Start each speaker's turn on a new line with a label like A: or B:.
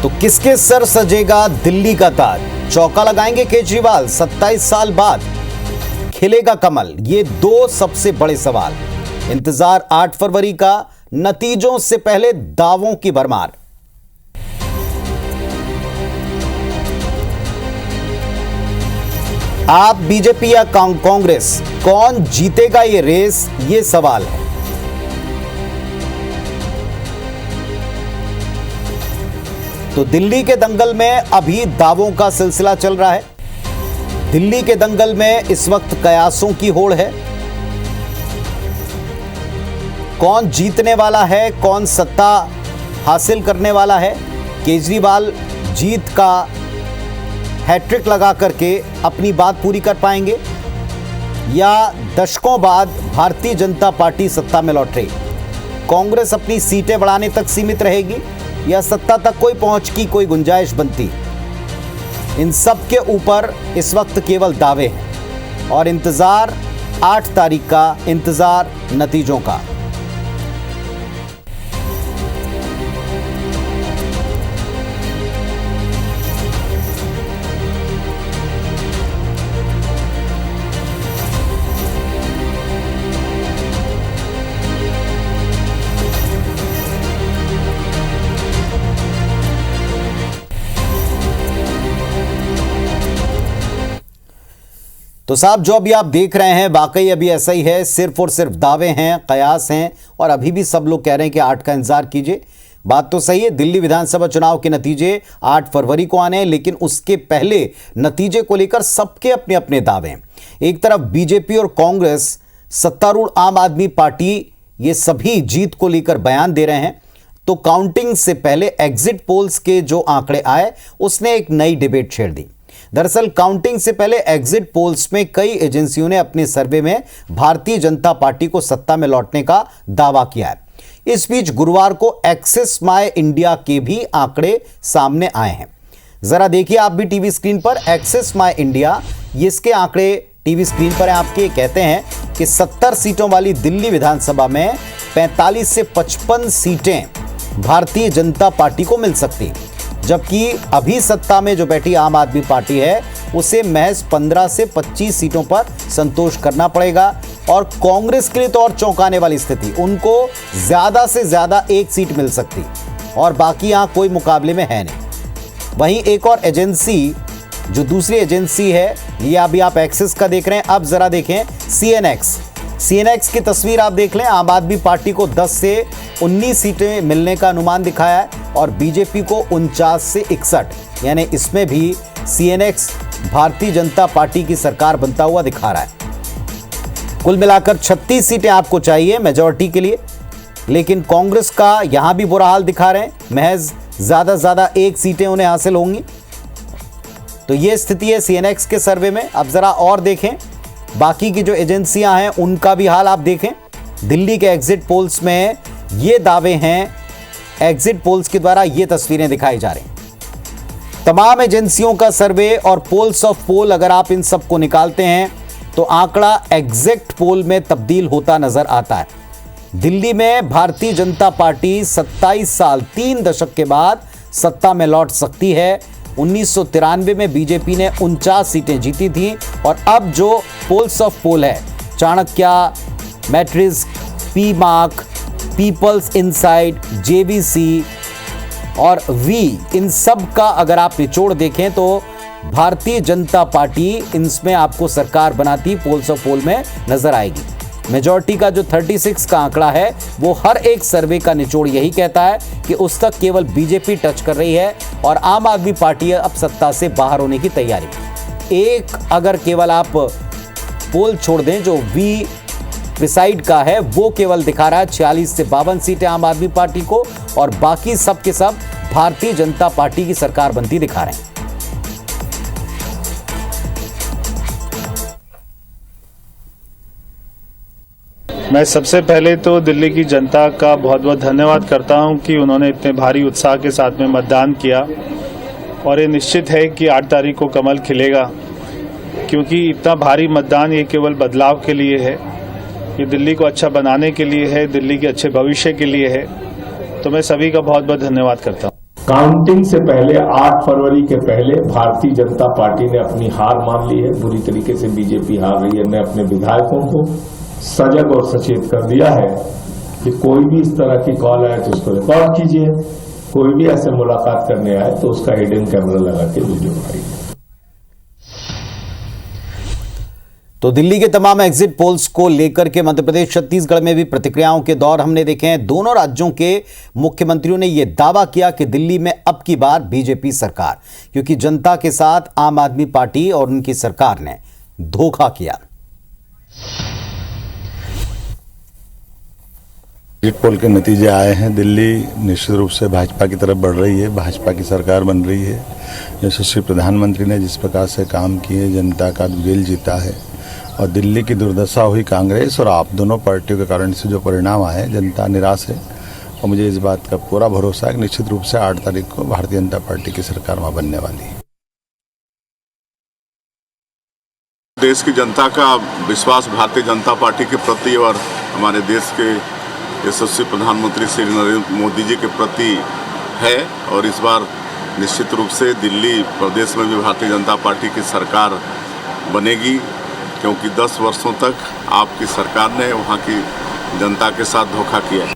A: तो किसके सर सजेगा दिल्ली का ताज? चौका लगाएंगे केजरीवाल 27 साल बाद? खिलेगा कमल? ये दो सबसे बड़े सवाल। इंतजार 8 फरवरी का, नतीजों से पहले दावों की भरमार। आप बीजेपी या कांग्रेस, कौन जीतेगा ये रेस, ये सवाल है। तो दिल्ली के दंगल में अभी दावों का सिलसिला चल रहा है। दिल्ली के दंगल में इस वक्त कयासों की होड़ है। कौन जीतने वाला है, कौन सत्ता हासिल करने वाला है? केजरीवाल जीत का हैट्रिक लगा करके अपनी बात पूरी कर पाएंगे या दशकों बाद भारतीय जनता पार्टी सत्ता में लौटेगी? कांग्रेस अपनी सीटें बढ़ाने तक सीमित रहेगी या सत्ता तक कोई पहुंच की कोई गुंजाइश बनती? इन सब के ऊपर इस वक्त केवल दावे हैं और इंतजार 8 तारीख का, इंतजार नतीजों का। तो साहब, जो अभी आप देख रहे हैं वाकई अभी ऐसा ही है। सिर्फ और सिर्फ दावे हैं, कयास हैं और अभी भी सब लोग कह रहे हैं कि 8 का इंतजार कीजिए। बात तो सही है, दिल्ली विधानसभा चुनाव के नतीजे 8 फरवरी को आने हैं, लेकिन उसके पहले नतीजे को लेकर सबके अपने अपने दावे हैं। एक तरफ बीजेपी और कांग्रेस, सत्तारूढ़ आम आदमी पार्टी, ये सभी जीत को लेकर बयान दे रहे हैं। तो काउंटिंग से पहले एग्जिट पोल्स के जो आंकड़े आए उसने एक नई डिबेट छेड़ दी। दरअसल काउंटिंग से पहले एग्जिट पोल्स में कई एजेंसियों ने अपने सर्वे में भारतीय जनता पार्टी को सत्ता में लौटने का दावा किया है। इस बीच गुरुवार को एक्सिस माय इंडिया के भी आंकड़े सामने आए हैं। जरा देखिए आप भी टीवी स्क्रीन पर, एक्सिस माय इंडिया, इसके आंकड़े टीवी स्क्रीन पर है आपके। कहते हैं कि 70 सीटों वाली दिल्ली विधानसभा में 45 से 55 सीटें भारतीय जनता पार्टी को मिल सकती हैं, जबकि अभी सत्ता में जो बैठी आम आदमी पार्टी है उसे महज 15 से 25 सीटों पर संतोष करना पड़ेगा। और कांग्रेस के लिए तो और चौंकाने वाली स्थिति, उनको ज्यादा से ज्यादा 1 सीट मिल सकती और बाकी यहां कोई मुकाबले में है नहीं। वहीं एक और एजेंसी, जो दूसरी एजेंसी है, ये अभी आप एक्सिस का देख रहे हैं, अब जरा देखें सीएनएक्स की तस्वीर आप देख लें। आम आदमी पार्टी को 10 से 19 सीटें मिलने का अनुमान दिखाया है और बीजेपी को 49 से 61, यानी इसमें भी सीएनएक्स भारतीय जनता पार्टी की सरकार बनता हुआ दिखा रहा है। कुल मिलाकर 36 सीटें आपको चाहिए मेजॉरिटी के लिए, लेकिन कांग्रेस का यहां भी बुरा हाल दिखा रहे हैं, महज ज्यादा से ज्यादा 1 सीटें उन्हें हासिल होंगी। तो यह स्थिति है सीएनएक्स के सर्वे में। अब जरा और देखें बाकी की जो एजेंसियां हैं उनका भी हाल आप देखें। दिल्ली के एग्जिट पोल्स में ये दावे हैं, एग्जिट पोल्स के द्वारा ये तस्वीरें दिखाई जा रही हैं। तमाम एजेंसियों का सर्वे और पोल्स ऑफ पोल, अगर आप इन सब को निकालते हैं तो आंकड़ा एग्जिट पोल में तब्दील होता नजर आता है। दिल्ली में भारतीय जनता पार्टी 27 साल 3 दशक के बाद सत्ता में लौट सकती है। 1993 में बीजेपी ने 49 सीटें जीती थी और अब जो पोल्स ऑफ पोल है, Chanakya, Matrix, P Marq, People's Insight, JVC और वी, इन सब का अगर आप निचोड़ देखें तो भारतीय जनता पार्टी इनमें आपको सरकार बनाती पोल्स ऑफ पोल में नजर आएगी। मेजॉरिटी का जो 36 का आंकड़ा है वो हर एक सर्वे का निचोड़ यही कहता है कि उस तक केवल बीजेपी टच कर रही है और आम आदमी पार्टी अब सत्ता से बाहर होने की तैयारी में। एक अगर केवल आप पोल छोड़ दें जो वी प्रिसाइड का है, वो केवल दिखा रहा है 46 से 52 सीटें आम आदमी पार्टी को और बाकी सब के सब भारतीय जनता पार्टी की सरकार बनती दिखा रहे हैं।
B: मैं सबसे पहले तो दिल्ली की जनता का बहुत बहुत धन्यवाद करता हूं कि उन्होंने इतने भारी उत्साह के साथ में मतदान किया और ये निश्चित है कि 8 तारीख को कमल खिलेगा, क्योंकि इतना भारी मतदान ये केवल बदलाव के लिए है, ये दिल्ली को अच्छा बनाने के लिए है, दिल्ली के अच्छे भविष्य के लिए है। तो मैं सभी का बहुत बहुत धन्यवाद करता हूँ।
C: काउंटिंग से पहले 8 फरवरी के पहले भारतीय जनता पार्टी ने अपनी हार मान ली है। बुरी तरीके से बीजेपी हार रही है। मैं अपने विधायकों को सजग और सचेत कर दिया है कि कोई भी इस तरह की कॉल आए तो उसको रिकॉर्ड कीजिए, कोई भी ऐसे मुलाकात करने आए तो उसका हिडन कैमरा लगा के वीडियो बनाइए।
A: तो दिल्ली के तमाम एग्जिट पोल्स को लेकर के मध्य प्रदेश छत्तीसगढ़ में भी प्रतिक्रियाओं के दौर हमने देखे हैं। दोनों राज्यों के मुख्यमंत्रियों ने यह दावा किया कि दिल्ली में अब की बार बीजेपी सरकार, क्योंकि जनता के साथ आम आदमी पार्टी और उनकी सरकार ने धोखा किया।
D: एग्जिट पोल के नतीजे आए हैं। दिल्ली निश्चित रूप से भाजपा की तरफ बढ़ रही है, भाजपा की सरकार बन रही है। यशस्वी प्रधानमंत्री ने जिस प्रकार से काम किए, जनता का दिल जीता है और दिल्ली की दुर्दशा हुई कांग्रेस और आप दोनों पार्टियों के कारण से जो परिणाम आए, जनता निराश है। और मुझे इस बात का पूरा भरोसा है कि निश्चित रूप से 8 तारीख को भारतीय जनता पार्टी की सरकार वहाँ बनने वाली है।
E: देश की जनता का विश्वास भारतीय जनता पार्टी के प्रति और हमारे देश के यशस्वी प्रधानमंत्री श्री नरेंद्र मोदी जी के प्रति है। और इस बार निश्चित रूप से दिल्ली प्रदेश में भी भारतीय जनता पार्टी की सरकार बनेगी, क्योंकि 10 वर्षों तक आपकी सरकार ने वहाँ की जनता के साथ धोखा किया है।